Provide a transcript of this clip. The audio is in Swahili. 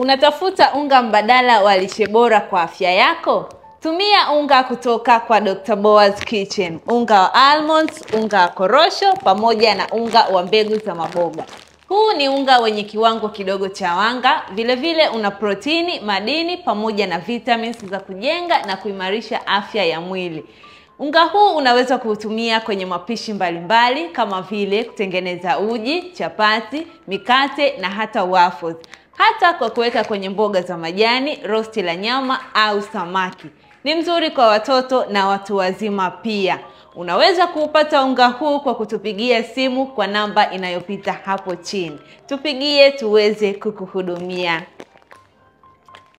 Unatafuta unga mbadala wa lishe bora kwa afya yako? Tumia unga kutoka kwa Dr. Boaz Kitchen. Unga wa almonds, unga wa korosho, pamoja na unga wa mbegu za maboga. Huu ni unga wenye kiwango kidogo cha wanga, vile vile una protini, madini, pamoja na vitamins za kujenga na kuimarisha afya ya mwili. Unga huu unaweza kuutumia kwenye mapishi mbalimbali kama vile kutengeneza uji, chapati, mikate na hata waffles. Hata kwa kuweka kwenye mboga za majani, rosti la nyama au samaki. Ni mzuri kwa watoto na watu wazima pia. Unaweza kuupata unga huu kwa kutupigia simu kwa namba inayopita hapo chini. Tupigie tuweze kukuhudumia.